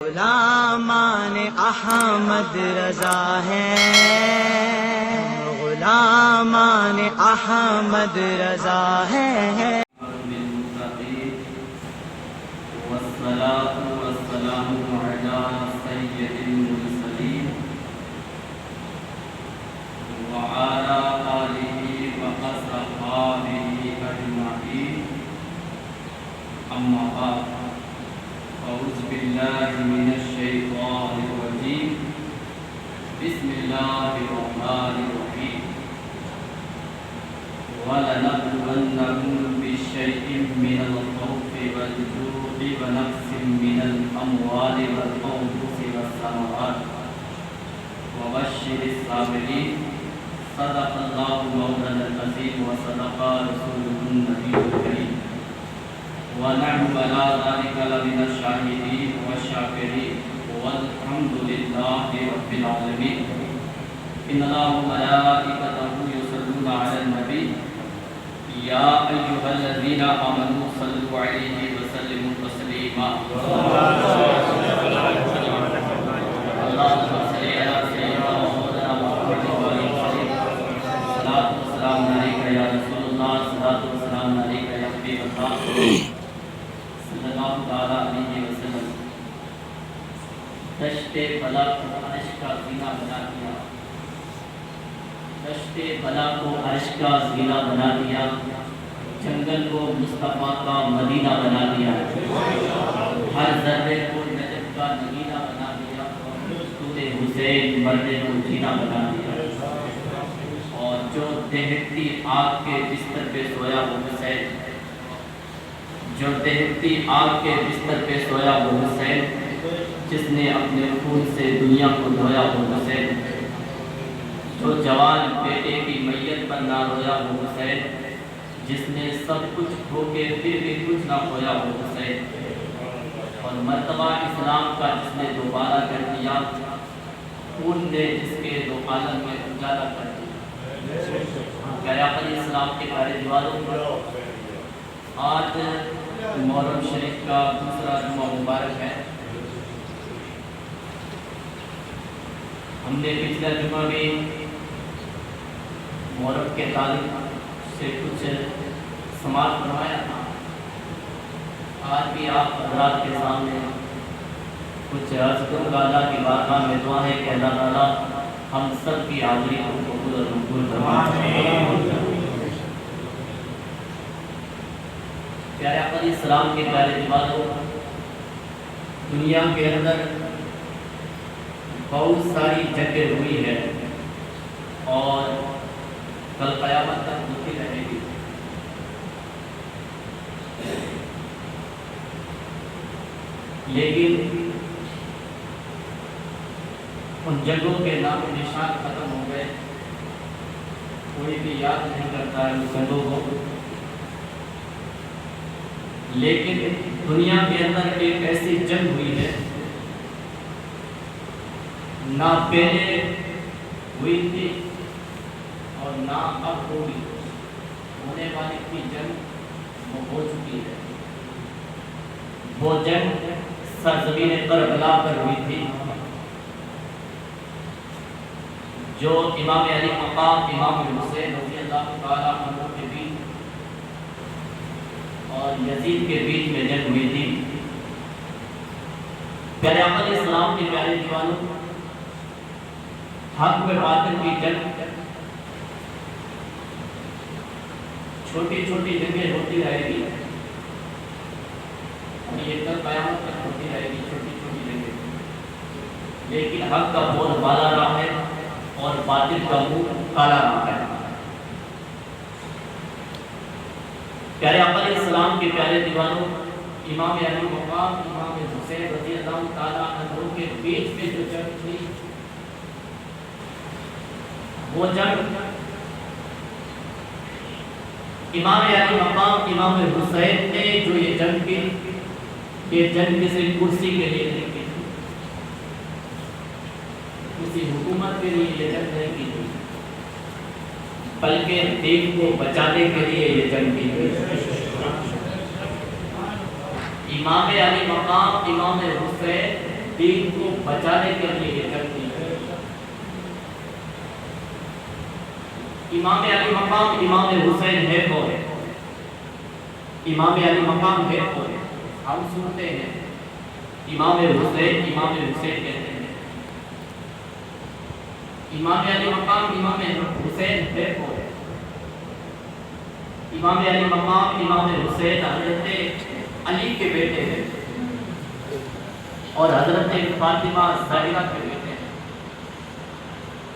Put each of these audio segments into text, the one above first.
غلامان احمد رضا ہیں، غلامان احمد رضا ہیں۔ والصلاة والسلام على سيد المرسلين وعلى آله وأصحابه أجمعين، أما بعد، أعوذ بالله من الشيطان الرجيم، بسم الله الرحمن الرحيم، وَلَنَبْلُوَنَّكُمْ بِشَيْءٍ مِّنَ الْخَوْفِ وَالْجُوعِ وَنَقْصٍ مِّنَ الْأَمْوَالِ وَالْأَنفُسِ وَالثَّمَرَاتِ وَبَشِّرِ الصَّابِرِينَ۔ صدق اللہ مولانا العظیم وصدق رسولہ النبی الکریم، ونحن على ذلك لمن الشاهدين والشاكرين، والحمد لله رب العالمين۔ إن الله وملائكته يصلون على النبي، يا أيها الذين آمنوا صلوا عليه وسلموا تسليما۔ اللهم صل على سيدنا مولانا محمد وآله وسلم۔ الصلاة والسلام عليك يا رسول الله، الصلاة والسلام عليك يا حبيب الله صلی اللہ تعالیٰ علیہ وسلم۔ دشت بلا کو عرش کا زینہ بنا دیا، دشت بلا کو عرش کا زینہ بنا دیا، جنگل کو مصطفیٰ کا مدینہ بنا دیا، ہر ذرے کو نجف کا نگینہ بنا دیا، دودھ حسین مردے کو جینا بنا دیا، اور جو دہکتی آگ کے بستر پہ سویا وہ حسین، جو دہکتی آگ کے بستر پہ سویا وہ حسین، جس نے اپنے خون سے دنیا کو دھویا وہ حسین، جو جوان بیٹے کی میت پر نہ رویا وہ حسین، جس نے سب کچھ کھو کے پھر بھی کچھ نہ کھویا وہ حسین، اور مرتبہ اسلام کا جس نے دوبارہ کر دیا، خون نے جس کے دو عالم میں اجالا کر دیا۔ پیارے آقا علیہ السلام کے پیارے دیواروں پر آج محرم شریف کا دوسرا جمعہ مبارک ہے۔ ہم نے پچھلا جمعہ بھی محرم کے تعلق سے کچھ سماعت فرمایا تھا، آج بھی آپ حضرات کے سامنے کچھ عرض کروں گا۔ اللہ کی بارگاہ میں دعا ہے کہ اللہ تعالیٰ ہم سب کی حاضری کو قبول اور مقبول فرمائے۔ پیارے آقا علیہ السلام کے پیارے دیواروں، دنیا کے اندر بہت ساری جنگیں ہوئی ہے اور کل قیامت تک ہوتی رہے گی، لیکن ان جنگوں کے نام و نشان ختم ہو گئے، کوئی بھی یاد نہیں کرتا ہے ان جنگوں کو، لیکن دنیا کے اندر ایک ایسی جنگ ہوئی ہے نہ پہلے ہوئی تھی اور نہ اب ہوگی، ہونے والی کی جنگ وہ ہو چکی ہے۔ وہ جنگ سرزمین کربلا پر ہوئی تھی، جو امام علی مقام امام حسین رضی اللہ تعالیٰ عنہ کے بیچ اور یزید کے بیچ میں جنگ ہوئی تھی۔ پیارے آقا علیہ السلام کے پیارے دیوانوں، حق و باطل کی جنگ چھوٹی چھوٹی جنگیں ہوتی رہے گی، یہ تک قیامت تک ہوتی رہے گی چھوٹی چھوٹی جنگیں، لیکن حق کا بول بالا رہا ہے اور باطل کا منہ کالا رہا ہے۔ پیارے آقا علیہ السلام کے پیارے دیوانوں، امام علی مقام امام حسین رضی اللہ تعالیٰ عنہ کے بیچ میں جو جنگ تھی، وہ جنگ امام علی مقام امام حسین نے جو یہ جنگ کی، یہ جنگ کسی کرسی کے لیے نہیں کی، کسی حکومت کے لیے یہ جنگ نہیں کی، بلکہ دین کو بچانے کے لیے یہ جنگ کی۔ امام علی مقام امام حسین دین کو بچانے کے لیے یہ کرتی ہے۔ امام علی مقام امام حسین ہے کون؟ امام علی مقام ہے کون؟ ہم سنتے ہیں امام حسین کہتے ہیں۔ امام علی مقام امام حسین ہے کون؟ امام علی مقام امام حسین حضرت علی کے بیٹے ہیں اور حضرت فاطمہ زہرا کے بیٹے ہیں۔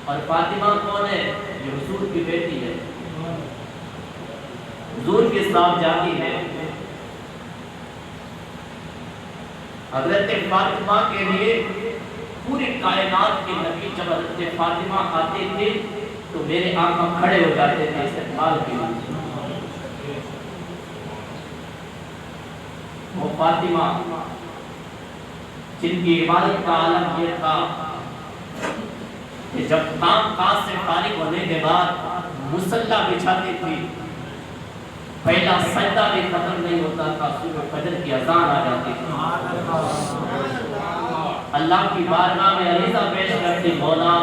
اور فاطمہ کون ہے؟ یہ حضور کی بیٹی ہے، حضور کے ساتھ جاتی ہے۔ حضرت فاطمہ کے لیے پوری کائنات کے نبی جب حضرت فاطمہ آتے تھے تو میرے آقا کھڑے ہو جاتے تھے استقبال کے لیے۔ وہ فاطمہ جن کی عبادت کا عالم یہ تھا کہ جب کام کاج سے فارغ ہونے کے بعد مصلی بچھاتی تھی، پہلا سجدہ بھی ختم نہیں ہوتا تھا، صبح فجر کی اذان آ جاتی تھی، اللہ کی بارگاہ میں عریضہ پیش کرتی، مولا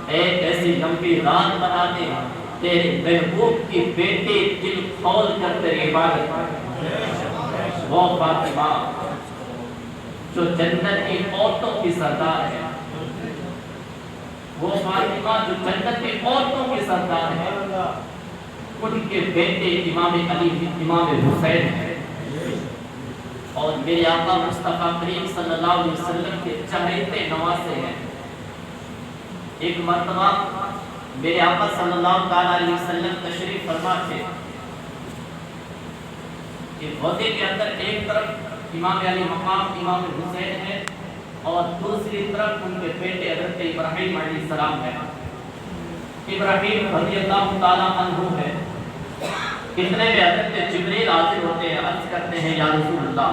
ایک ایسی لمبی رات بنا دے، تیرے محبوب کی بیٹی دل کھول کر تیری عبادت کرے۔ وہ فاطمہ جو جنت کی عورتوں کی سردار ہے، وہ فاطمہ جو جنت کی عورتوں کی سردار ہے، ان کے بیٹے امام علی امام حسین ہیں اور میرے آقا مصطفیٰ کریم صلی اللہ علیہ وسلم کے چہیتے نواسے ہیں۔ ایک مرتبہ میرے آقا صلی اللہ علیہ وسلم تشریف فرما تھے کہ عہدے کے اندر ایک طرف امام علی مقام امام حسین ہے اور دوسری طرف ان کے بیٹے حضرت ابراہیم علیہ السلام ہے۔ ابراہیم رضی اللہ تعالیٰ عنہ ہے۔ اتنے میں حضرت جبریل حاضر ہوتے ہیں، عرض کرتے ہیں یا رسول اللہ،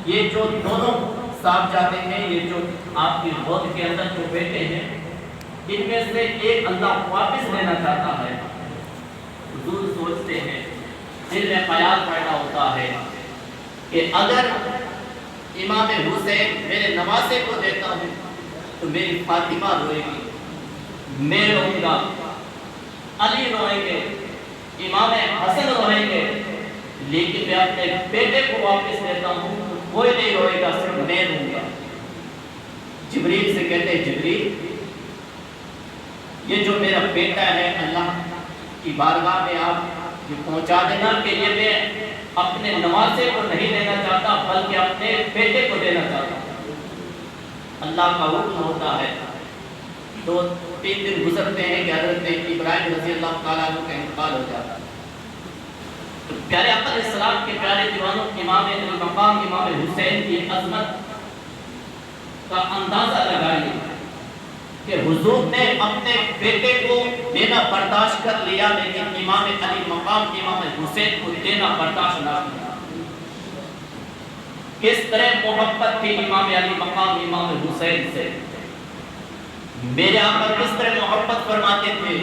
یہ جو دونوں صاحب جاتے ہیں، یہ جو آپ کی گود کے اندر جو بیٹے ہیں، ان میں سے ایک اللہ واپس لینا چاہتا ہے۔ حضور سوچتے ہیں، دل میں خیال پیدا ہوتا ہے کہ اگر امام حسین میرے نواسے کو دیتا ہوں تو میری فاطمہ روئے گی، میں روؤں گا، علی روئیں گے، امام حسن روئیں گے، لیکن میں اپنے بیٹے کو واپس دیتا ہوں تو کوئی نہیں روئے گا، صرف میں روں گا۔ جبریل سے کہتے ہیں جبریل، یہ جو میرا بیٹا ہے اللہ کی بارگاہ میں آپ یہ پہنچا دینا کہ یہ میں اپنے نواسے کو نہیں دینا چاہتا بلکہ اپنے بیٹے کو دینا چاہتا ہوں۔ اللہ کا حکم ہوتا ہے، 2-3 دن گزرتے ہیں کہ حضرت ابراہیم رضی اللہ تعالیٰ عنہ کا انتقال ہو جاتا ہے۔ پیارے آقا علیہ السلام کے پیارے دیوانوں امام علی مقام امام حسین کی عظمت کا اندازہ لگائیے کہ حضور نے اپنے بیٹے کو دینا برداشت کر لیا لیکن امام علی مقام امام حسین کو دینا برداشت نہ کیا۔ کس طرح محبت تھی امام علی مقام امام حسین سے، میرے آقا کس طرح محبت فرماتے تھے۔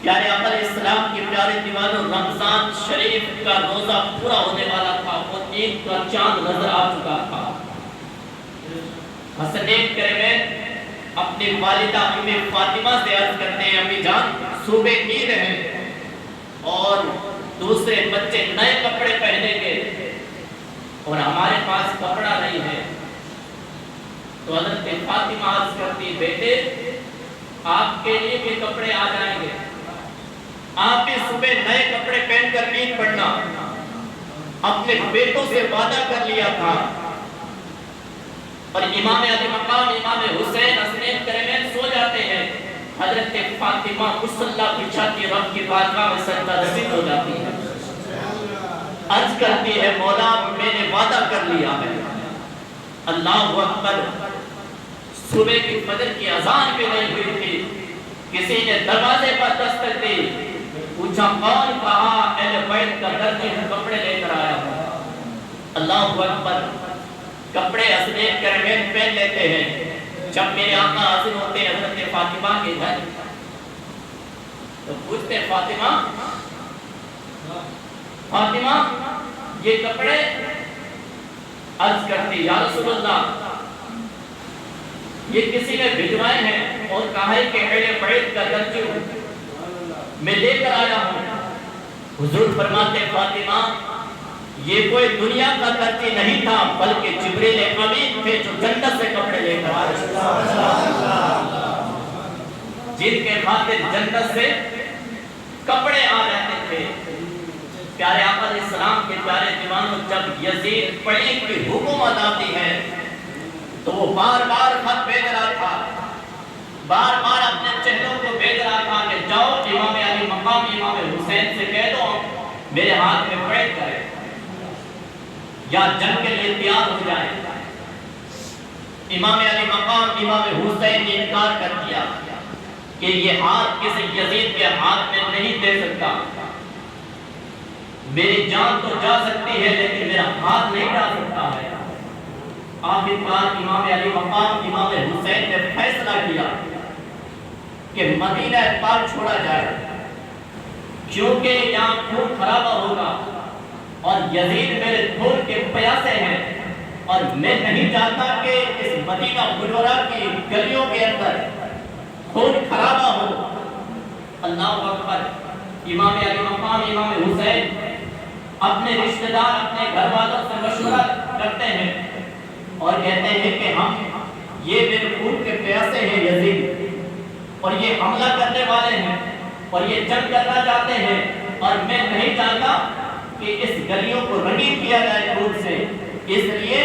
پیارے آقا علیہ السلام کے پیارے دیوانوں، رمضان شریف کا روزہ پورا ہونے والا تھا اور عید کا چاند نظر آ چکا تھا۔ حسنین کریمین اپنی والدہ امی فاطمہ سے عرض کرتے ہیں، امی جان صبح عید ہے اور دوسرے بچے نئے کپڑے پہنیں گے اور ہمارے پاس کپڑا نہیں ہے۔ تو حضرت فاطمہ عرض کرتی، بیٹے آپ کے لیے بھی کپڑے آ جائیں گے، آپ بھی صبح نئے کپڑے پہن کر عید پڑھنا۔ اپنے بیٹوں سے وعدہ کر لیا تھا اور امام علی مقام امام حسین حسنین کریمین سو جاتے ہیں، حضرت فاطمہ مصلی بچھاتی رب کی بارگاہ میں سجدہ رسید ہو جاتی ہے، عرض کرتی ہے مولا میں نے وعدہ کر لیا ہے۔ اللہ اکبر، صبح کی فجر کی اذان بھی نہیں ہوئی تھی، کسی نے دروازے پر دستک دی، پوچھا کون؟ کہا اہل بیت کا درجی کپڑے لے کر آیا ہوں۔ اللہ اکبر، کپڑے حسنین کریمین پہن لیتے ہیں۔ جب میرے آقا حاضر ہوتے ہیں حضرت فاطمہ کے گھر تو پوچھتے ہیں فاطمہ یہ کپڑے؟ عرض کرتی یا رسول اللہ یہ کسی نے بھجوائے ہیں اور کہا ہے کہ اہل بیت کا درجہ میں لے کر آیا ہوں۔ حضور فرماتے فاطمہ یہ کوئی دنیا کا درجہ نہیں تھا بلکہ جبریل امین تھے جو جنت سے کپڑے لے کر آئے، جن کے خاطر جنت سے کپڑے آ جاتے تھے۔ پیارے آقا علیہ السلام کے پیارے دیوانوں، جب یزید پڑی کی حکومت آتی ہے تو وہ بار بار خط بھیج رہا تھا، بار بار اپنے چہلوں کو بھیج رہا تھا کہ جاؤ امام علی مقام امام حسین سے کہہ دو میرے ہاتھ میں بیعت کرے یا جنگ کے لیے تیار ہو جائے۔ امام علی مقام امام حسین نے انکار کر دیا کہ یہ ہاتھ کسی یزید کے ہاتھ میں نہیں دے سکتا، میری جان تو جا سکتی ہے لیکن میرا ہاتھ نہیں جا سکتا ہے۔ آخرکار امام علی مقام امام حسین نے فیصلہ کیا کہ مدینہ پاک چھوڑا جائے، کیونکہ یہاں خون خرابہ ہوگا اور یزید میرے خون کے پیاسے ہیں اور میں نہیں چاہتا کہ اس مدینہ منورہ کی گلیوں کے اندر خون خرابہ ہو۔ اللہ اکبر۔ امام علی مقام امام حسین اپنے رشتہ دار اپنے گھر والوں سے مشورہ کرتے ہیں اور کہتے ہیں کہ ہم یہ میرے خون کے پیاسے ہیں یزید اور یہ حملہ کرنے والے ہیں اور یہ جنگ کرنا چاہتے ہیں اور میں نہیں چاہتا کہ اس گلیوں کو رنگین کیا جائے خون سے، اس لیے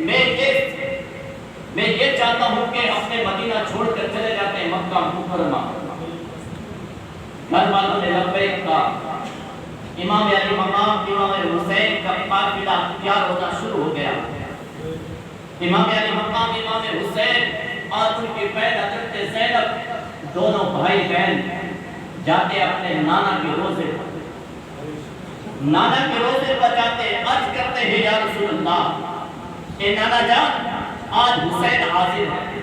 میں یہ چاہتا ہوں کہ اپنے مدینہ چھوڑ کر چلے جاتے ہیں مکہ مکرمہ۔ گھر والوں نے لبیک کہا۔ امام علی مقام امام حسین کا قافلہ تیار ہونا شروع ہو گیا۔ امام علی مقام امام حسین اور ان کی بہن حضرت زینب دونوں بھائی بہن جاتے اپنے نانا کے روزے پر جاتے، عرض کرتے ہیں یا رسول اللہ، اے نانا جان آج حسین حاضر ہے،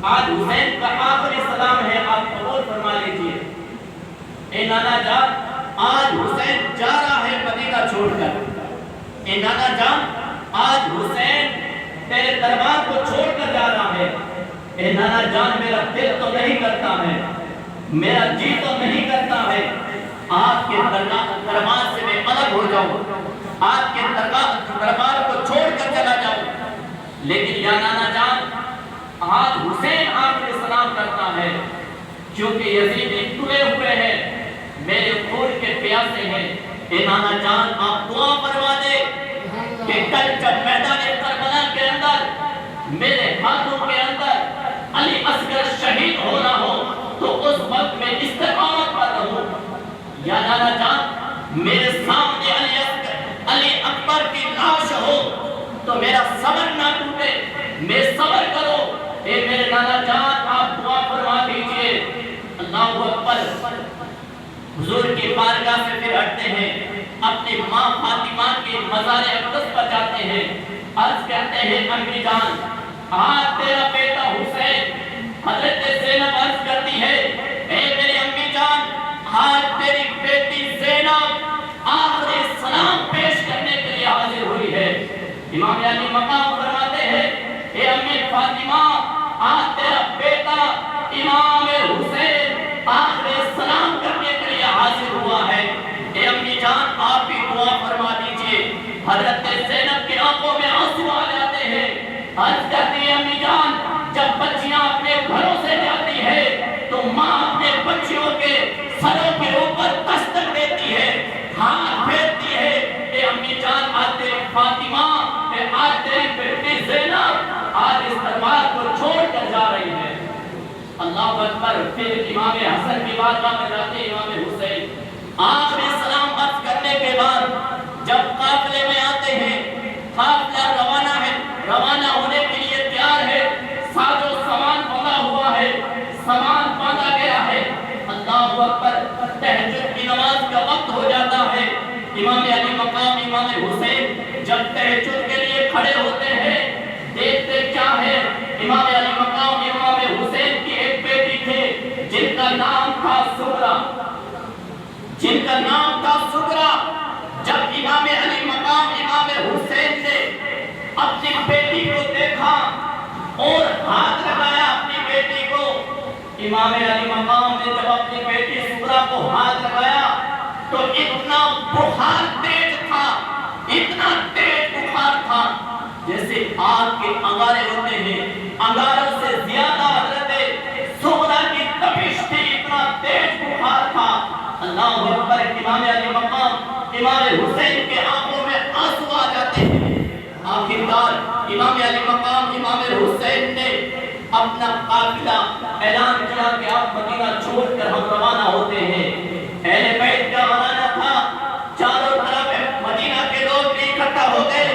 آج حسین کا آخری سلام ہے، آپ قبول فرما لیجئے۔ اے نانا جان آج حسین جا رہا ہے مدینہ چھوڑ کر، اے نانا جان آج حسین تیرے دربار کو چھوڑ کر جا رہا ہے، اے نانا جان میرا دل تو نہیں کرتا ہے، میرا جی تو نہیں کرتا ہے آپ کے دربار سے میں الگ ہو جاؤں، آپ کے دربار کو چھوڑ کر چلا جاؤں، لیکن یا نانا جان آج حسین آخری سلام کرتا ہے کیونکہ یزید تلے ہوئے ہیں، میرے خون کے پیاسے ہیں۔ اے نانا جان آپ دعا فرما دے کہ کل جب میدان کربلا کے اندر میرے ہاتھوں کے اندر علی اصغر شہید ہونا ہو تو اس وقت میں استقامت پر رہوں۔ یا نانا جان میرے سامنے علی اکبر کی لاش ہو تو میرا صبر نہ ٹوٹے، میں صبر کرو۔ اے میرے نانا جان آپ دعا فرما دیجئے۔ اللہ اکبر۔ حضور کی بارگاہ سے پھر ہٹتے ہیں، اپنی ماں فاطمہ کے مزار اقدس پر جاتے ہیں، عرض کرتے ہیں امی جان آج تیرا بیٹا حسین، حضرت زینب عرض کرتی ہے اے میری امی جان آج تیری بیٹی زینب آخری سلام پیش کرنے کے لیے حاضر ہوئی ہے۔ امام علی مقام فرماتے ہیں اے امی فاطمہ آج تیرا بیٹا امام حسین آخری سلام کرنے کے لیے حاضر ہوا ہے۔ اے امی جان آپ بھی دعا فرما دیجئے۔ حضرت زینب کی آنکھوں میں آنسو آ جاتے ہیں، عرض کرتی ہے امی جان جب بچیاں اپنے گھروں سے جاتی ہے تو ماں اپنے بچیوں کے سروں کے اوپر دستک دیتی ہے، ہاتھ پھیرتی ہے۔ اے امی جان آج تیری فاطمہ، آج تیری بیٹی زینب آج اس دربار کو چھوڑ کر جا رہی ہے۔ اللہ اکبر۔ پھر امام حسن کی بارگاہ میں جاتے امام حسین، آخری سلام عرض کرنے کے بعد جب قافلے میں آتے ہیں، قافلہ روانہ ہونے کے لیے تیار ہے، ساز و سامان بندھا ہوا ہے، سامان باندھا گیا ہے۔ اللہ اکبر۔ تہجد کی نماز کا وقت ہو جاتا ہے، امام علی مقام امام حسین جب تہجد کے لیے کھڑے ہوتے ہیں دیکھتے کیا ہے، امام علی مقام امام حسین کی ایک بیٹی تھے جن کا نام تھا سغرا۔ جب امام علی مقام امام حسین نے اپنی بیٹی کو دیکھا اور ہاتھ امام علی مقام نے جب اپنی بیٹی سغرا کو ہاتھ لگایا تو اتنا بخار تیز تھا، اتنا تیز بخار تھا جیسے آگ کے انگارے ہوتے ہیں، انگاروں سے زیادہ حضرت سغرا کی تپش تھی، اتنا تیز بخار تھا۔ اللہ اکبر، امام علی مقام، امام حسین کے آنکھوں میں آنسو آ جاتے ہیں۔ آخرکار امام علی مقام امام حسین نے اپنا قافلہ اعلان کیا کہ آپ مدینہ چھوڑ کر ہم روانہ ہوتے ہیں۔ اہل بیت کا روانہ تھا، چاروں طرف مدینہ کے لوگ بھی اکٹھا ہو گئے۔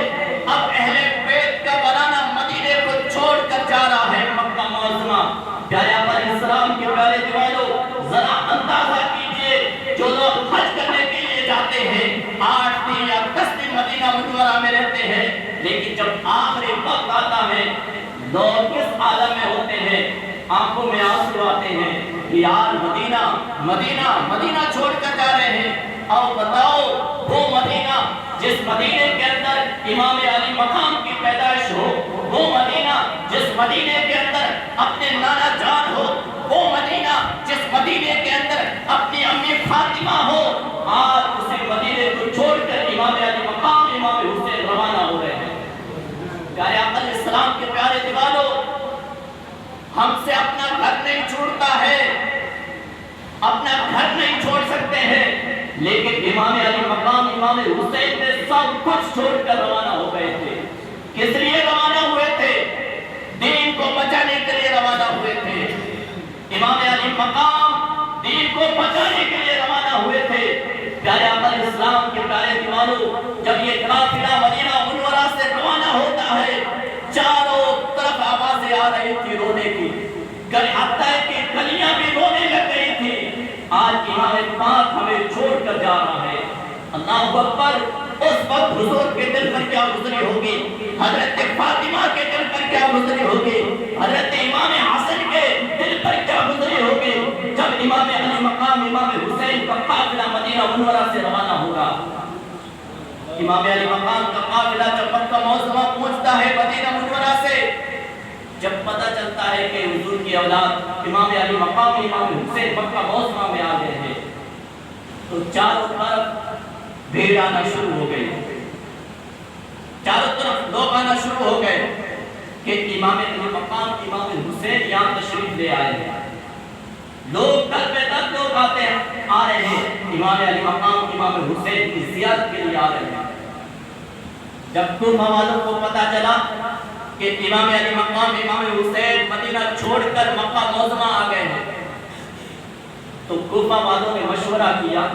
اب اہل بیت کا روانہ مدینے کو چھوڑ کر جا رہا ہے مکہ معظمہ۔ پیارے آقا علیہ السلام کے پیارے دیوانوں، ذرا اندازہ کیجئے، جو لوگ حج کرنے کے لیے جاتے ہیں 8 دن یا 10 دن مدینہ منورہ میں رہتے ہیں، لیکن جب آخری وقت آتا ہے لوگ کس عالم میں ہوتے ہیں؟ آنکھوں میں آنسو آتے ہیں کہ یار مدینہ مدینہ مدینہ چھوڑ کر جا رہے ہیں۔ اور بتاؤ وہ مدینہ جس مدینے کے اندر امام علی مقام کی پیدائش ہو، وہ مدینہ جس مدینے کے اندر اپنے نانا جان ہو، وہ مدینہ جس مدینے کے اندر اپنی امی فاطمہ ہو، آج اسی مدینے کو چھوڑ کر امام علی مقام امام حسین روانہ ہو رہے ہیں۔ پیارے آقا علیہ السلام کے پیارے دیوانوں، ہم سے اپنا گھر نہیں چھوڑتا ہے، اپنا گھر نہیں چھوڑ سکتے ہیں، لیکن امام علی مقام امام حسین نے سب کچھ چھوڑ کر روانہ ہو گئے تھے۔ کس لیے روانہ ہوئے تھے؟ دین کو بچانے کے لیے روانہ ہوئے تھے۔ امام علی مقام دین کو بچانے کے لیے روانہ ہوئے تھے۔ پیارے آقا علیہ السلام کے پیارے دیوانوں، جب یہ قافلہ مدینہ منورہ سے روانہ ہوتا ہے، چاروں طرف آوازیں آ رہی تھی رونے کی، حتیٰ کہ گلیاں بھی رونے لگ گئی تھی۔ آج امام پاک ہمیں چھوڑ کر جا رہا ہے۔ اللہ اکبر، اس وقت حضور کے دل پر کیا گزری ہوگی، حضرت فاطمہ کے دل پر کیا گزری ہوگی، حضرت امام حسن کے دل پر کیا گزری ہوگی جب امام علی مقام امام حسین کا قافلہ مدینہ منورہ سے روانہ ہوگا۔ امام علی مقام کا قافلہ جب مکہ معظمہ پہنچتا ہے مدینہ منورہ سے، جب پتہ چلتا ہے کہ حضور کی اولاد امام علی مقام امام حسین مکہ معظمہ میں آ گئے ہیں، تو چاروں طرف بھیڑ آنا شروع ہو گئی، چاروں طرف لوگ آنا شروع ہو گئے کہ امام علی مقام امام حسین یہاں تشریف لے آئے ہیں۔ لوگ در پہ در لوگ آتے ہیں، آ رہے ہیں، امام علی مقام امام حسین کی زیارت کے لیے آ رہے ہیں۔ جب کوفہ والوں کو پتہ چلا کہ امام علی مقام امام حسین مدینہ چھوڑ کر مکہ معظمہ آ گئے ہیں، تو کوفہ والوں نے مشورہ کیا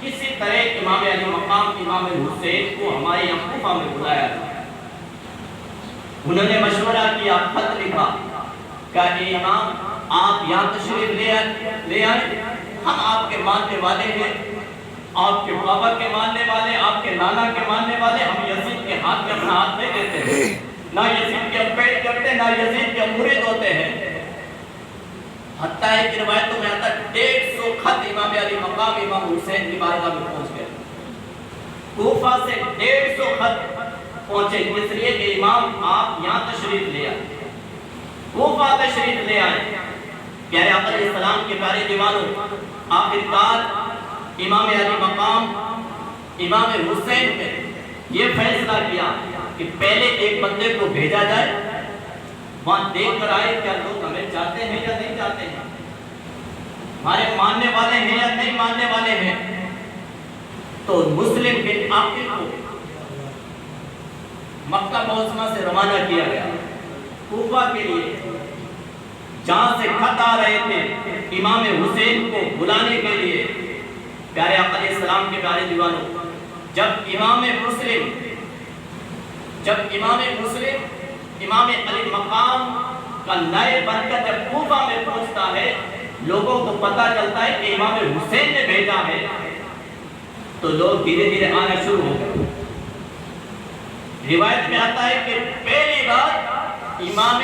کسی طرح امام علی مقام امام حسین کو ہمارے یہاں کوفہ میں بلایا جائے۔ انہوں نے مشورہ کیا، خط لکھا کہ امام آپ یہاں تشریف لے آئے، ہم آپ کے ماننے والے ہیں، آپ کے بابا کے ماننے والے، آپ کے نانا کے ماننے والے، ہم یزید کے ہاتھ میں اپنا ہاتھ نہیں دیتے ہیں، نہ یزید کے پیٹ کرتے، نہ یزید کے مرید ہوتے ہیں۔ حتیٰ ایک روایتوں میں آتا 150 خط امام علی مقام امام حسین کی بارگاہ میں پہنچ گئے۔ کوفہ سے 150 خط پہنچے، اس لیے کہ امام آپ یہاں تشریف لے آئے، کوفہ تشریف لے آئے۔ پیارے آقا علیہ السلام کے پیارے دیوانوں، آخرکار امام علی مقام امام حسین نے یہ فیصلہ کیا کہ پہلے ایک بندے کو بھیجا جائے، وہاں دیکھ کر آئے کیا لوگ ہمیں چاہتے ہیں یا نہیں چاہتے ہیں، ہمارے ماننے والے ہیں یا نہیں ماننے والے ہیں۔ تو مسلم بن عاقل کو مکہ معظمہ سے روانہ کیا گیا کوفہ کے لیے، جہاں سے خط آ رہے تھے امام حسین کو بلانے کے لیے۔ پیارے آقا علیہ السلام کے پیارے دیوانوں، جب امام مسلم امام علی مقام کا نائب بن کر جب کوفہ میں پہنچتا ہے، لوگوں کو پتہ چلتا ہے کہ امام حسین نے بھیجا ہے، تو لوگ دھیرے دھیرے آنا شروع ہو گئے۔ روایت میں آتا ہے کہ پہلی بار امام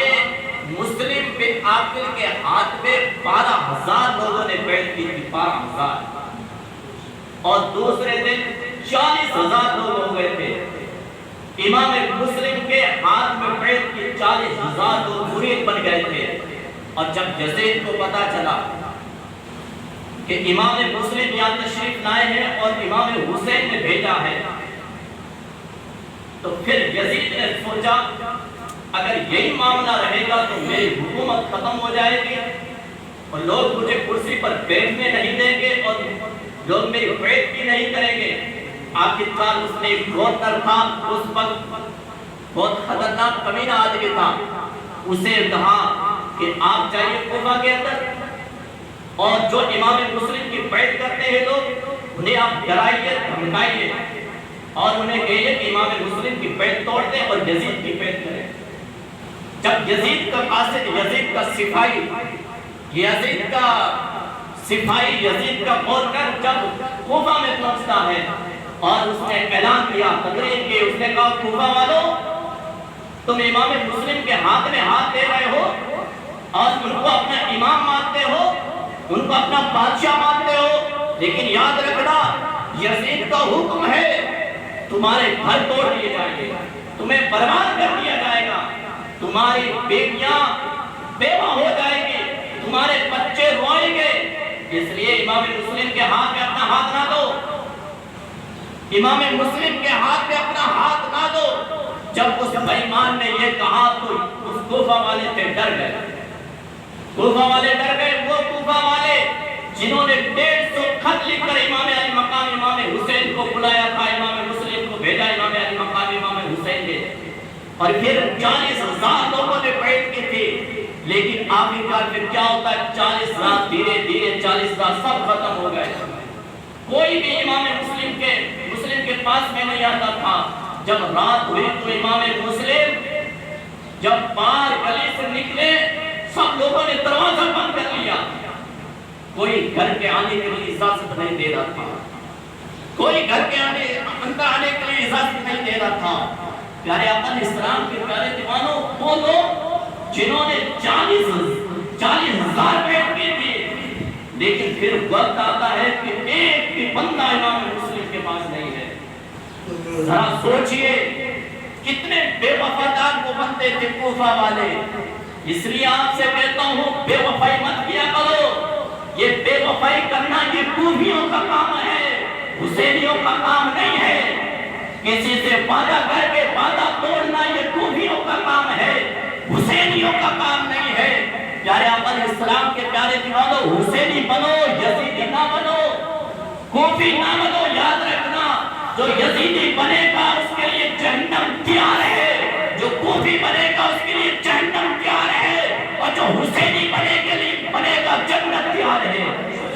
مسلم بن عاقل کے ہاتھ میں 12,000 لوگوں نے بیعت کی تھی، 12,000، اور دوسرے دن 40,000 لوگ ہو گئے تھے۔ امام مسلم کے ہاتھ میں بیعت کی 40,000 لوگ مرید بن گئے تھے۔ اور جب یزید کو پتا چلا کہ امام مسلم یہاں تشریف لائے ہیں اور امام حسین نے بھیجا ہے، تو پھر یزید نے سوچا اگر یہی معاملہ رہے گا تو میری حکومت ختم ہو جائے گی اور لوگ مجھے کرسی پر بیٹھنے نہیں دیں گے اور لوگ میری بیعت بھی نہیں کریں گے۔ آخرکار اس نے ایک گورنر تھا، اس وقت بہت خطرناک کمینہ آدمی تھا، اسے کہا کہ آپ جائیے کوفہ کے اندر اور جو امام مسلم کی بیعت کرتے ہیں لوگ انہیں آپ ڈرائیے دھمکائیے اور انہیں کہیے کہ امام مسلم کی بیعت توڑ دیں اور یزید کی بیعت کریں۔ جب یزید کا قاصد، یزید کا گورنر جب کوفہ میں پہنچتا ہے اور اس نے اعلان کیا، تقریر کی، اس نے کہا کوفہ والوں تم امام مسلم کے ہاتھ میں ہاتھ دے رہے ہو اور ان کو اپنا امام مانتے ہو، ان کو اپنا بادشاہ مانتے ہو، لیکن یاد رکھنا یزید کا حکم ہے تمہارے گھر توڑ دیے جائیں گے، تمہیں برباد کر دیا جائے گا، تمہاری بیٹیاں بیوہ ہو جائیں گی، تمہارے بچے روئیں گے، اس لیے امام مسلم کے ہاتھ میں اپنا ہاتھ نہ دو، امام مسلم کے ہاتھ میں اپنا ہاتھ نہ دو۔ جب اس بے ایمان نے یہ کہا تو اس کوفہ والے سے ڈر گئے، کوفہ والے ڈر گئے، وہ کوفہ والے جنہوں نے 150 خط لکھ کر امام علی مقام امام حسین کو بلایا تھا، امام مسلم کو بھیجا امام علی مقام امام حسین نے، اور پھر 40,000 لوگوں نے بیعت کی تھی، لیکن آخرکار پھر کیا ہوتا ہے 40,000 دھیرے دھیرے 40,000 سب ختم ہو گئے، کوئی بھی امام مسلم کے پاس میں نہیں آتا تھا۔ جب رات ہوئی تو امام مسلم جب باہر گلی سے نکلے سب لوگوں نے دروازہ بند کر لیا، کوئی گھر کے آنے کے لیے اجازت نہیں دے رہا تھا، کوئی گھر کے اندر آنے کے لیے اجازت نہیں دے رہا تھا۔ پیارے آقا اسلام کے پیارے دیوانوں، وہ لوگ جنہوں نے 40,000 بیعت کی تھی، لیکن پھر وقت آتا ہے کہ ایک بھی بندہ امام مسلم کے پاس نہیں ہے۔ ذرا سوچئے کتنے بے وفادار وہ بندے تھے کوفہ والے۔ اس لیے آپ سے کہتا ہوں بے وفائی مت کیا کرو، یہ بے وفائی کرنا یہ کوفیوں کا کام ہے، حسینیوں کا کام نہیں ہے۔ کسی سے وعدہ کر کے وعدہ توڑنا یہ کوفیوں کا کام ہے، حسینیوں کا کام نہیں ہے۔ پیارے آقا اسلام کے پیارے دیوانوں، حسینی بنو، یزیدی نہ بنو، کوفی نہ بنو۔ یاد رکھنا جو یزیدی بنے گا اس کے لیے جہنم تیار ہے، جو کوفی بنے گا اس کے لیے جہنم تیار ہے، اور جو حسینی بنے گا جنت تیار ہے۔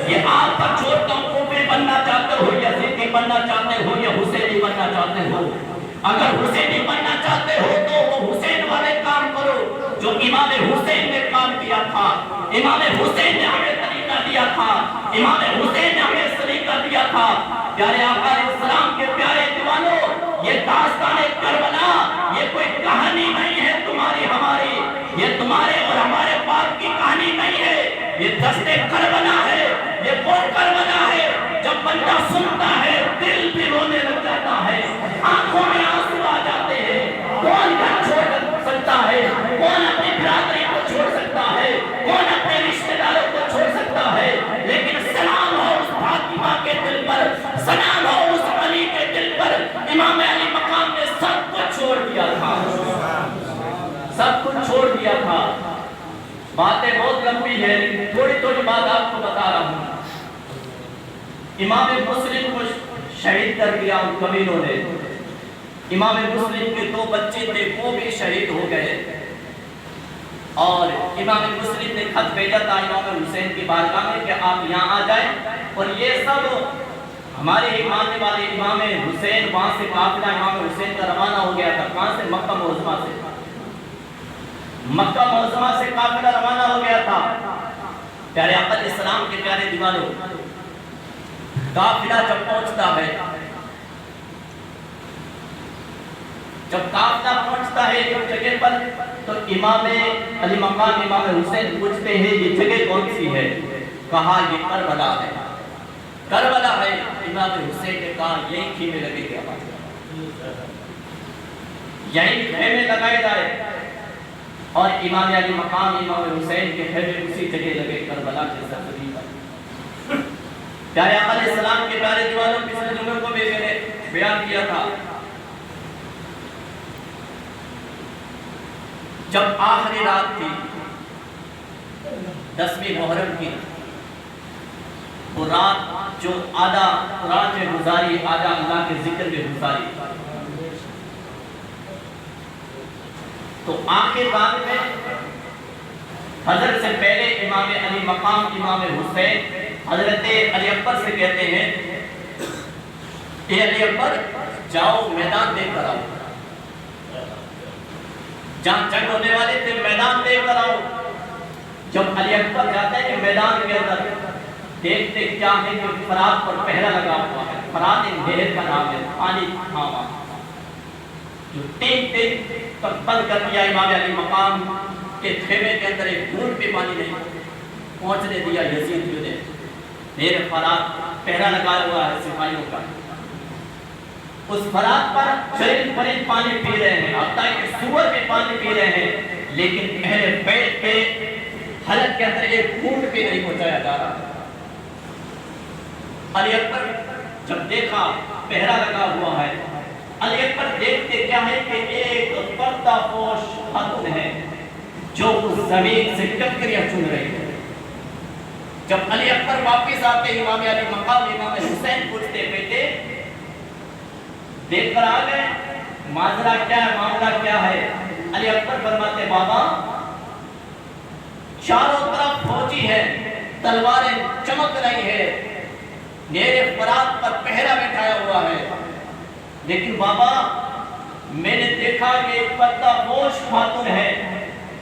یہ آپ پر چھوڑتا ہوں، کوفی بننا چاہتے ہو، یزیدی بننا چاہتے ہو یا حسینی بننا چاہتے ہو۔ اگر حسینی بننا چاہتے ہو تو وہ حسین والے کام کرو جو امام حسین نے کام کیا تھا۔ امام حسین نے ہمیں طریقہ دیا تھا، امام حسین نے ہمیں سلیقہ دیا تھا۔ پیارے آقا اسلام کے پیارے دیوانوں، یہ داستان کربلا یہ کوئی کہانی نہیں ہے تمہاری ہماری، یہ تمہارے اور ہمارے باپ کی کہانی نہیں ہے، یہ دشت کربلا ہے، یہ وہ کربلا ہے جب بندہ سنتا ہے دل بھی رونے لگ جاتا ہے، آنکھوں میں آنسو آ جاتے ہیں۔ کون گھر چھوڑ سکتا ہے، کون اپنی برادری کو چھوڑ سکتا ہے، کون اپنے رشتہ داروں کو چھوڑ سکتا ہے، لیکن سلام ہو اس فاطمہ کے دل پر، سلام ہو اس علی کے دل پر۔ امام علی مقام نے سب کچھ چھوڑ دیا تھا، سب کچھ چھوڑ دیا تھا۔ باتیں بہت لمبی ہے لیکن تھوڑی تھوڑی بات آپ کو بتا رہا ہوں۔ امام مسلم کو شہید کر دیا ان کمینوں نے۔ امام مسلم کے 2 بچے تھے وہ بھی شہید ہو گئے، اور امام مسلم نے خط بھیجا تھا امام حسین کی بارگاہ میں کہ آپ یہاں آ جائیں، اور یہ سب ہمارے ہی ماننے والے امام حسین، وہاں سے قافلہ امام حسین کا روانہ ہو گیا تھا۔ کہاں سے؟ مکہ معظمہ سے، مکہ معظمہ سے قافلہ روانہ ہو گیا تھا۔ پیارے آقا اسلام کے پیارے دیوانوں، قافلہ جب پہنچتا ہے، جب قافلہ پہنچتا ہے ایک جگہ پر تو امام علی مقام امام حسین پوچھتے ہیں یہ جگہ کون سی ہے؟ کہا یہ کربلا ہے، کربلا ہے۔ امام حسین نے کہا یہی خیمے لگے گا، یہی خیمے لگائے جائے۔ اور امام علی مقام امام حسین کے خیمے اسی جگہ لگے کربلا کے سرزمین پر۔ پیارے آقا علیہ السلام کے پیارے دیوانوں پچھلے جمعے کو بھی میں نے بیان کیا تھا، جب آخری رات تھی 10ویں محرم کی، وہ رات جو آدھا قرآن میں گزاری، آدھا اللہ کے ذکر میں گزاری، تو آخر رات میں حضرت سے پہلے امام علی مقام امام حسین حضرت علی اکبر سے کہتے ہیں، اے علی اکبر جاؤ میدان دیکھ کر آؤ، جہاں جنگ ہونے والے تھے میدان دیکھ کر آؤ۔ جب علی اکبر جاتا ہے کہ میدان کے اندر دیکھتے کیا ہے کہ فرات پر پہرا لگا ہوا ہے، فرات ایک نہر کا نام ہے، پانی تھاما، جو تین تک بند کر دیا امام علی مقام کے خیمے کے اندر، ایک بوند بھی پانی نہیں پہنچنے دیا یزید نے۔ نہر فرات پہرا لگا ہوا ہے سپاہیوں کا، اس فرات پر چرند پرند پانی پی رہے ہیں، حتیٰ کہ سور بھی پانی پی رہے ہیں، لیکن اہل بیت کے حلق کے اندر ایک بوند بھی نہیں پہنچایا جا رہا۔ علی اکبر جب دیکھا پہرا لگا ہوا ہے، علی اکبر دیکھتے کیا ہے کہ ایک پردہ پوش خاتون ہے جو اس زمین سے کنکریاں چن رہی ہے۔ جب علی اکبر واپس آتے امام علی مقام امام حسین پوچھتے بیٹے دیکھ کر آ گئے، ماجرا کیا ہے، معاملہ کیا ہے؟ علی اکبر فرماتے بابا چاروں طرف فوجی ہے، تلواریں چمک رہی ہے، نہر فرات پر پہرا بٹھایا ہوا ہے، لیکن بابا میں نے دیکھا کہ ایک پردہ پوش خاتون ہے،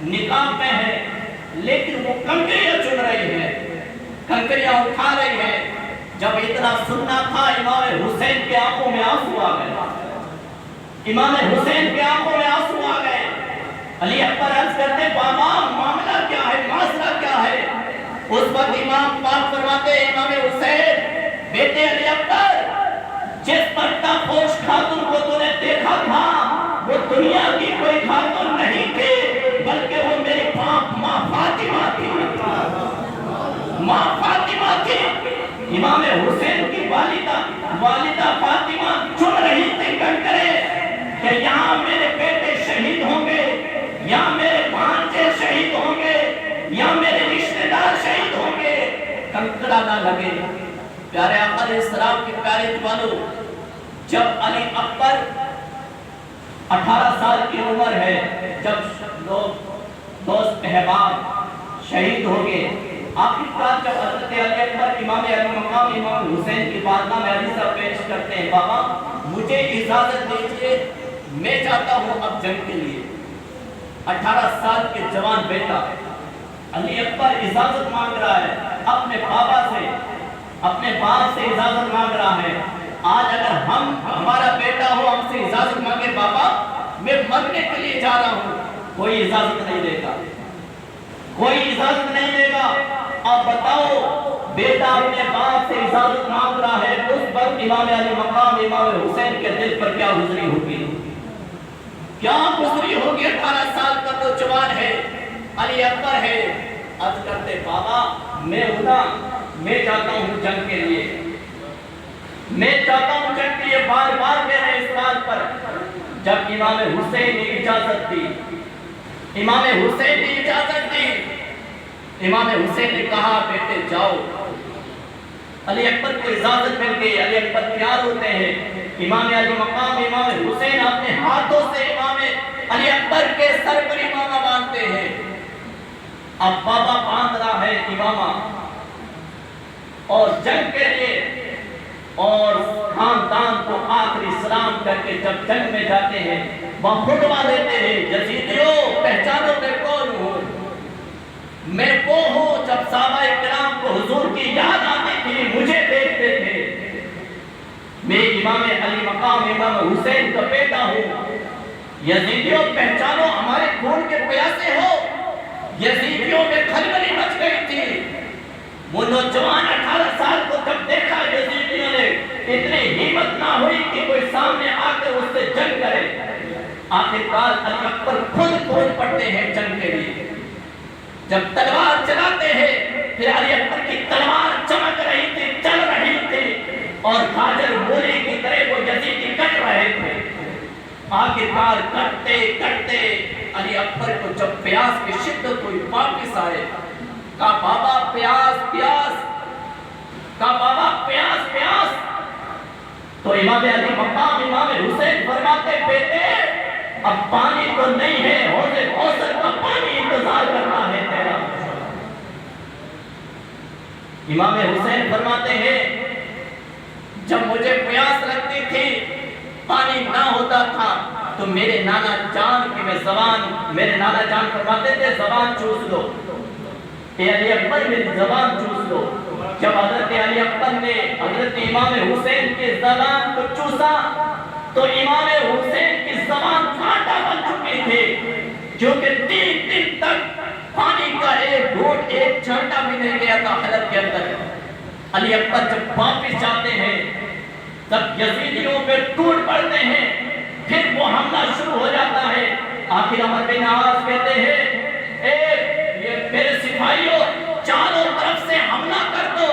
نقاب میں ہے، لیکن وہ کنکریاں چن رہی ہے، کنکریاں اٹھا رہی ہے۔ جب اتنا سننا تھا امام حسین کے آنکھوں میں آنسو آ گئے، امام حسین کے آنکھوں میں آنسو آ گئے۔ علی اکبر عرض کرتے بابا معاملہ کیا ہے، مسئلہ کیا ہے؟ اس وقت امام پاک فرماتے امام حسین بیٹے علی اکبر جس پردہ پوش خاتون کو تو نے دیکھا تھا وہ دنیا کی کوئی خاتون نہیں تھی، بلکہ وہ میری پاک ماں فاطمہ تھی، ماں فاطمہ تھی۔ امام حسین کی والدہ فاطمہ چن رہی تھی کنکرے کہ یہاں میرے بیٹے شہید ہوں گے، یا میرے بھانجے شہید ہوں گے، یا میرے رشتہ دار شہید ہوں گے، کنکرا نہ لگے۔ پیارے آقا علیہ السلام کے پیارے دیوانوں، جب علی اکبر 18 سال کی عمر ہے، جب لوگ دوست احباب شہید ہو گئے، آخر کار جب حضرت علی اکبر امام علی مقام امام حسین کی بارگاہ میں عریضہ پیش کرتے ہیں بابا مجھے اجازت دیجیے، میں چاہتا ہوں اب جنگ کے لیے۔ 18 سال کے جوان بیٹا علی اکبر اجازت مانگ رہا ہے اپنے بابا سے، اپنے باپ سے اجازت مانگ رہا ہے۔ آج اگر ہمارا بیٹا ہو ہم سے اجازت مانگے بابا میں مرنے کے لیے جا رہا ہوں، کوئی اجازت نہیں دے گا، کوئی اجازت نہیں دے گا۔ اب بتاؤ بیٹا اپنے باپ سے اجازت مانگ رہا ہے، اس وقت امام علی مقام امام حسین کے دل پر کیا گزری ہوگی، کیا گزری ہوگی؟ 18 سال کا نوجوان ہے، علی اکبر ہے، عرض کرتے بابا میں چاہتا ہوں جنگ کے لیے، میں چاہتا ہوں جنگ کے لیے، بار بار میرے اس بات پر۔ جب امام حسین نے اجازت دی، امام حسین نے اجازت دی، امام حسین نے کہا بیٹے جاؤ۔ علی اکبر کو اجازت مل گئی، علی اکبر تیار ہوتے ہیں، امام علی مقام امام حسین اپنے ہاتھوں سے امام علی اکبر کے سر پر امامہ باندھتے ہیں۔ اب بابا باندھ رہا ہے امامہ اور جنگ کے لیے، اور خاندان کو آخری سلام کر کے جب جنگ میں جاتے ہیں وہ خطبہ دیتے ہیں، یزیدیوں پہچانو میں کون ہوں، میں وہ ہوں جب صحابہ کرام کو حضور کی یاد آتی تھی مجھے دیکھتے تھے، میں امام علی مقام امام حسین کا بیٹا ہوں، یزیدیوں پہچانو ہمارے خون کے پیاسے ہو۔ یزیدیوں میں کھلبلی مچ گئی تھی، وہ نوجوان 18 سال کو جب دیکھا یزیدیوں نے اتنی ہمت نہ ہوئی کہ کوئی سامنے آ کر اس سے جنگ کرے، آخرکار علی اکبر خود ٹوٹ پڑتے ہیں جنگ کے لیے. جب تلوار چلاتے ہیں پھر علی اکبر کی تلوار چمک رہی تھی، چل رہی تھی، اور خاجر مولی کی طرح وہ یزیدی کٹ رہے تھے. آخرکار کٹتے کٹتے علی اکبر کو جب پیاس کی شدت ہوئی واپس آئے. کہا بابا پیاس پیاس، کہا بابا پیاس پیاس. تو امام علی مقام امام حسین فرماتے بیٹے اب پانی تو نہیں ہے، حوض کوثر کا پانی انتظار کرتا ہے تیرا. امام حسین فرماتے ہیں جب مجھے پیاس لگتی تھی پانی نہ ہوتا تھا تو میرے نانا جان کی میں زبان، میرے نانا جان فرماتے تھے زبان چوس لو، اے علی اکبر میری زبان چوس لو. جب حضرت علی اکبر نے حضرت امام حسین کی زبان کو چوسا تو امام حسین کی زبان کانٹا بن چکی تھی، کیونکہ 3 دن تک پانی کا ایک گھونٹ ایک چھانٹا بھی نہیں گیا تھا حلب کے اندر. علی اکبر جب واپس جاتے ہیں تب یزیدیوں پہ ٹوٹ پڑتے ہیں، پھر وہ حملہ شروع ہو جاتا ہے. آخر عمر بن عاص کہتے ہیں یہ میرے سپاہیوں چاروں طرف سے حملہ کر دو.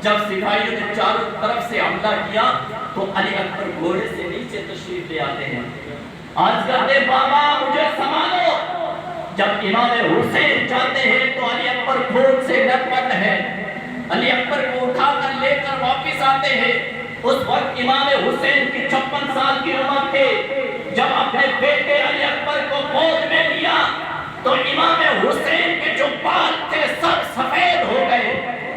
جب سپاہیوں نے چاروں طرف سے حملہ کیا تو علی اکبر گھوڑے سے نیچے تشریف لے آتے ہیں. آج کہتے بابا مجھے سنبھالو. جب امام حسین جاتے ہیں تو علی اکبر کھوٹ سے لپٹ ہے. علی اکبر کو اٹھا کر لے کر واپس آتے ہیں. اس وقت امام حسین کی 56 سال کی عمر تھے. جب اپنے بیٹے علی اکبر کو گود میں لیا تو امام حسین کے جو بال تھے سب سفید ہو گئے.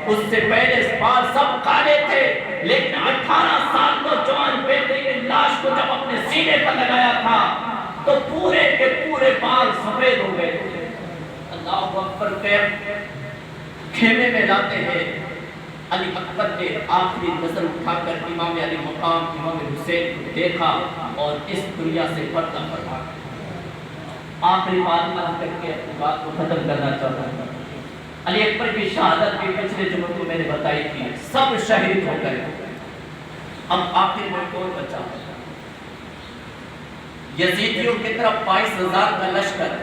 اس سے پہلے بال سب کالے تھے، لیکن 18 سال نوجوان بیٹے کی لاش کو جب اپنے سینے پر لگایا تھا تو پورے کے پورے بال سفید ہو گئے. اللہ اکبر کے خیمے میں لاتے ہیں. علی اکبر نے آخری نظر اٹھا کر امام علی مقام امام حسین کو دیکھا اور اس دنیا سے پردہ فرما کر آخری بات کر کے اپنی بات کو ختم کرنا چاہتا ہوں. علی اکبر کی شہادت بھی پچھلے جمعے کو میں نے بتائی تھی، سب شہید ہو گئے. اب آخر میں کون بچا؟ یزیدیوں کی طرف 22,000 کا لشکر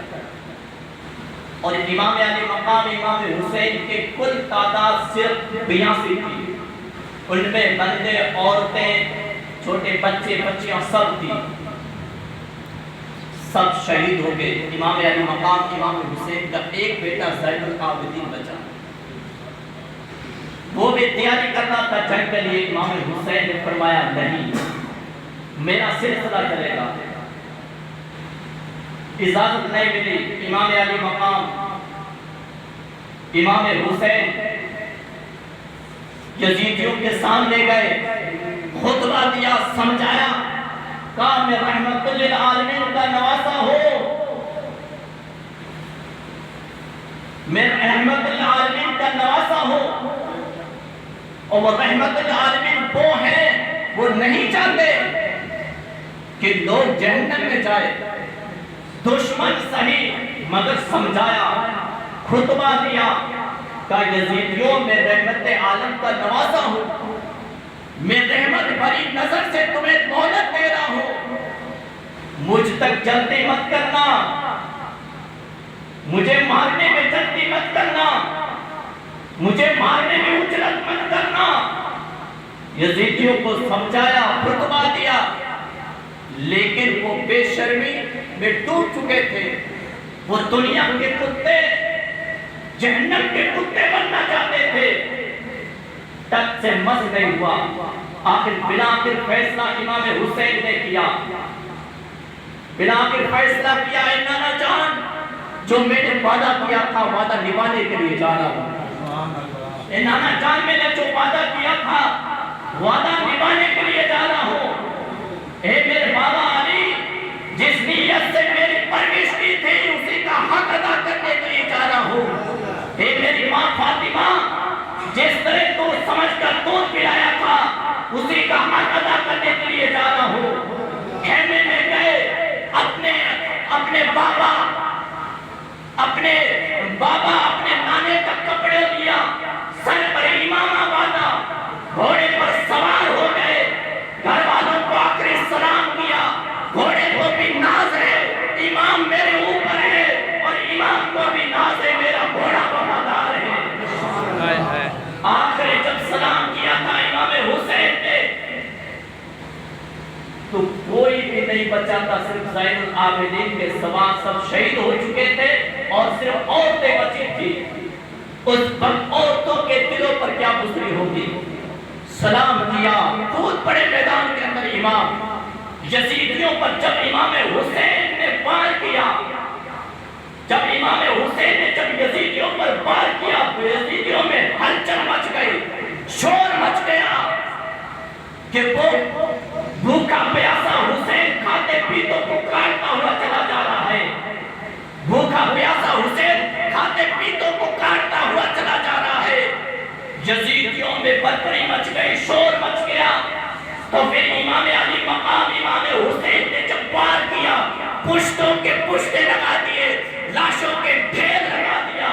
اور امام علی مقام امام حسین کے کل تعداد صرف 82 تھی. ان میں بندے، عورتیں، چھوٹے بچے بچیاں سب تھی. سب شہید ہو گئے. امام علی مقام امام حسین کا ایک بیٹا زین العابدین بچا. وہ بھی تیاری کرنا تھا جنگ کے لیے. امام حسین نے فرمایا نہیں، میرا سلسلہ چلے گا. اجازت نہیں ملی. امام علی مقام امام حسین یزیدیوں کے سامنے گئے، خطبہ دیا، سمجھایا، کہا میں رحمت للعالمین کا نواسا ہوں، میں رحمت للعالمین کا نواسا ہوں، اور وہ رحمت للعالمین وہ ہیں وہ نہیں چاہتے کہ لوگ جہنم میں جائے. دشمن صحیح مگر سمجھایا، خطبہ دیا، کہ یزیدیوں میں رحمت عالم کا نواسا ہوں، میں رحمت بھری نظر سے تمہیں دولت دے رہا ہوں، مجھ تک جلدی مت کرنا، مجھے مارنے میں جلدی مت کرنا، مجھے مارنے میں اجرت مت کرنا. یزیدیوں کو سمجھایا، خطبہ دیا، لیکن وہ بے شرمی میں ٹوٹ چکے تھے. وہ دنیا کے کتے، جہنم کے کتے بننا چاہتے تھے. تک سے مس نہیں ہوا. آخر بلاخر فیصلہ امام حسین نے کیا. بلاخر فیصلہ کیا، اے نانا جان، جو میں نے وعدہ کیا تھا وعدہ نبھانے کے لیے جا رہا ہوں. اے نانا جان، میں نے جو وعدہ کیا تھا وعدہ نبھانے کے لیے جا رہا ہوں. اے میرے بابا علی، جس نیت سے میری پرورش کی تھی اسی کا حق ادا کرنے کے لیے جا رہا ہوں. اے میری ماں فاطمہ، جس طرح تو سمجھ کر دودھ پلایا تھا اسی کا حق ادا کرنے کے لیے جا رہا ہوں. خیمے میں گئے، اپنے بابا اپنے نانے کا کپڑے لیا، سر پر امامہ باندھا، گھوڑے پر سوار ہو گئے، گھر والوں کو آخری سلام کیا، گھوڑے کو بھی ناز ناز میرا گھوڑا وفادار ہے. آخر جب سلام کیا تھا امام حسین نے تو کوئی بھی نہیں بچا تھا، صرف زین العابدین کے سوا سب شہید ہو چکے تھے اور صرف عورتیں بچی تھی. اس وقت عورتوں کے دلوں پر کیا گزری ہوگی. سلام کیا، خود بڑے میدان کے اندر امام یزیدیوں پر جب امام حسین نے وار کیا، جب امام حسین نے جب یزیدیوں پر وار کیا، یزیدیوں میں ہلچل مچ گئی، شور مچ گیا کہ وہ بھوکا پیاسا حسین کھاتے پیتوں کو کاٹتا ہوا چلا جا رہا ہے. بھوکا پیاسا حسین کھاتے پیتوں کو کاٹتا ہوا چلا جا رہا ہے. یزیدیوں میں بربری مچ گئی، شور مچ گیا. تو پھر امام علی مقام امام حسین نے جب وار کیا، پشتوں کے پشتے لگا دیے، لاشوں کے ڈھیر لگا دیا.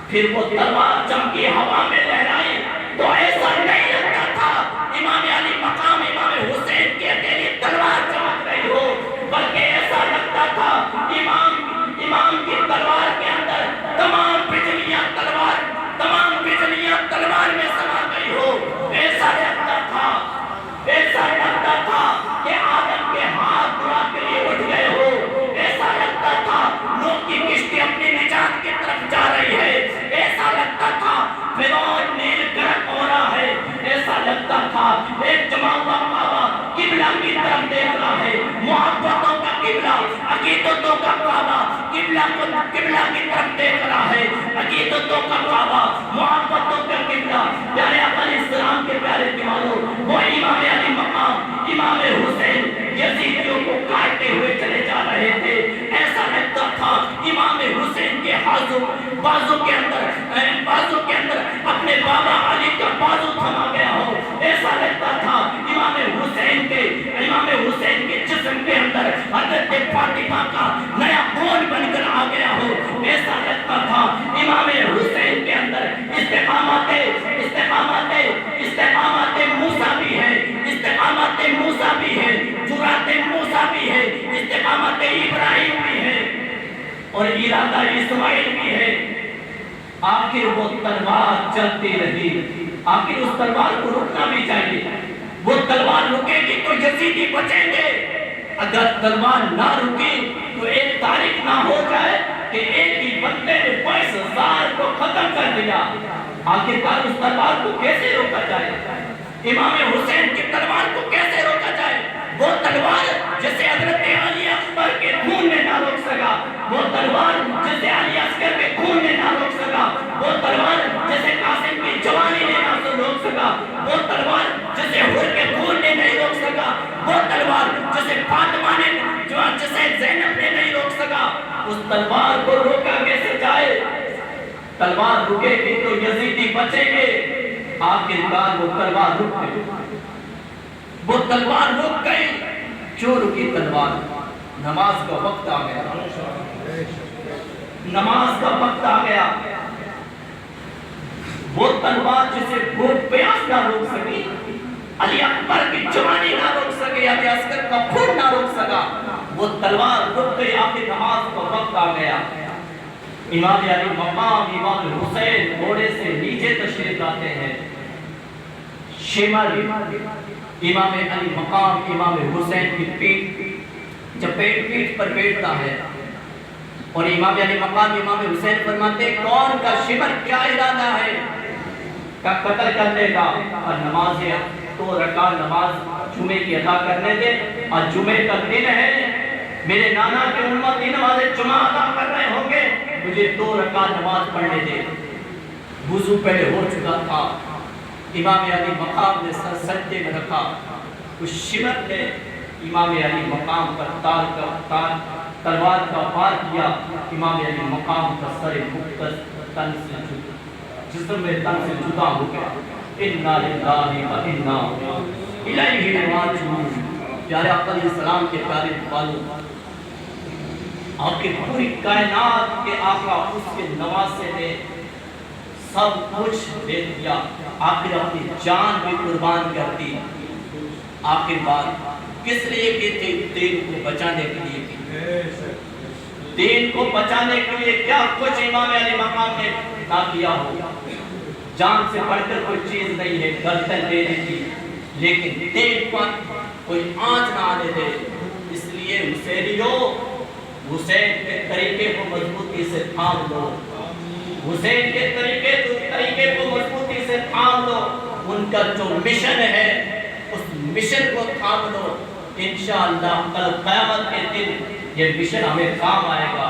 پھر وہ تلوار جم کی ہوا میں لہرائی تو ایسا نہیں لگتا تھا امام علی مقام امام حسین کی اکیلی تلوار چمک رہی ہو، بلکہ ایسا لگتا تھا امام کی تلوار کے اندر تمام بجلیاں تلوار میں سما گئی ہو. ایسا لگتا تھا کہ آدم کے ہاتھ دعا کے لیے اٹھ گئے ہو. ایسا لگتا تھا نوح کی کشتی اپنی نجات کی طرف جا رہی ہے. ایسا لگتا تھا فرعون نیل گرک ہو رہا ہے. ایسا لگتا تھا ایک جمع ہوا کعبہ قبلہ کی طرف دیکھ رہا ہے. محبتوں کا قبلہ، عقیدتوں کا کعبہ قبلہ کی طرف دیکھ رہا ہے. عقیدتوں کا کعبہ، محبتوں کا قبلہ. پیارے آقا علیہ السلام کے پیارے دیوانوں، وہ امام علی مقام امام حسین یزیدیوں کو کاٹتے ہوئے چلے جا رہے تھے. ایسا لگتا تھا امام حسین کے بازو کے اندر اپنے بابا علی کا بازو تھما گیا ہو. ایسا لگتا تھا امام حسین کے جسم کے اندر حضرت فاطمہ کا نیا خون بن کر آ گیا ہو. ایسا لگتا تھا امام حسین کے اندر استقامت موسیٰ بھی ہے، جرات موسیٰ بھی ہے، استقامت ابراہیم بھی ہے اور ارادہ اسماعیل بھی ہے. آخر وہ تلوار چلتی رہی. آخر اس تلوار کو رکنا بھی چاہیے. وہ تلوار رکے گی تو یزیدی بچیں گے. اگر تلوار نہ رکی تو ایک تاریخ نہ ہو جائے کہ ایک ہی بندے نے 22,000 کو ختم کر دیا. آخرکار اس تلوار کو کیسے روکا جائے؟ امام حسین کی تلوار کو کیسے روکا جائے؟ وہ تلوار جسے حضرت علی اکبر کے خون نے نہ روک سکا، وہ تلوار جسے علی اصغر کے خون نے نہ روک سکا، وہ تلوار جسے قاسم کی جوانی نے نہ روک سکا، وہ تلوار جسے حر کے خون نے نہیں روک سکا، وہ تلوار جسے فاطمہ نے جسے زینب نے نہیں روک سکا. اس تلوار کو روکا کیسے جائے؟ تلوار رکے گی تو یزیدی بچیں گے. آخرکار وہ تلوار رک گئی. وہ تلوار رک گئی. کیوں رکی تلوار؟ نماز کا وقت آ گیا. نماز کا وقت آ گیا. وہ تلوار جسے بھوک پیاس نہ روک سکی، علی اکبر کی جوانی نہ روک سکے، علی اصغر کا خون نہ روک سکا، وہ تلوار رک گئی. آخر نماز کا وقت آ گیا. امام علی مقام امام حسین گھوڑے سے نیچے تشریف لاتے ہیں. شمال امام علی مقام امام حسین کی پیٹھ جب پیٹھ پر بیٹھتا ہے اور امام علی مقام امام حسین فرماتے کون کا شمر کیا ارادہ ہے کا قتل کرنے کا، اور نماز 2 رکعت نماز جمعے کی ادا کرنے دے. اور جمعے کا دن ہے، میرے نانا کے امتی نماز جمعہ ادا کر رہے ہوں گے، مجھے 2 رکعت نماز پڑھنے دے. وضو پہلے ہو چکا تھا. امام علی مقام نے سر سجدے میں رکھا. اس شمر نے امام علی مقام پر تلوار کا وار کیا. امام علی مقام کا سر مقدس تن سے جسم میں تن سے جدا ہو گیا. انا للہ و انا الیہ راجعون. پیارے آقا علیہ السلام کے پیارے والوں، آپ کی پوری کائنات کے آقا اس کے نواسے نے سب کچھ دے دیا. آخر اپنی جان بھی قربان کر دی. آخر بات کس لیے کی تھی؟ دین کو بچانے کے لیے کی. دین کو بچانے کے لیے کیا کچھ امام علی مقام نے نہ کیا ہو. جان سے بڑھ کر کوئی چیز نہیں ہے گردن دے دی تھی، لیکن دین پر کوئی آنچ نہ آنے دے. اس لیے حسینیوں، حسین کے طریقے کو مضبوطی سے تھام لو، حسین کے طریقے کو مضبوطی سے تھام لو. ان کا جو مشن ہے اس مشن کو تھام لو. انشاءاللہ کل قیامت کے دن یہ مشن ہمیں کام آئے گا.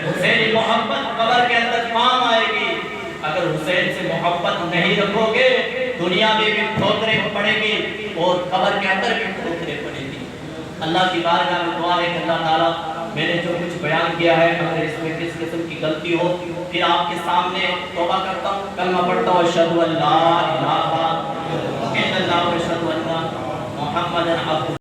حسینی محبت قبر کے اندر کام آئے گی. اگر حسین سے محبت نہیں رکھو گے دنیا میں بھی ٹھوکریں پڑے گی اور قبر کے اندر بھی ٹھوکریں پڑے گی. اللہ کی بارگاہ میں دعا ہے کہ اللہ تعالیٰ میں نے جو کچھ بیان کیا ہے اگر اس میں کس قسم کی غلطی ہو پھر آپ کے سامنے توبہ کرتا ہوں، کلمہ پڑھتا ہوں، اشہدو ان لا الہ الا اللہ و اشہدو ان محمدن عبدہ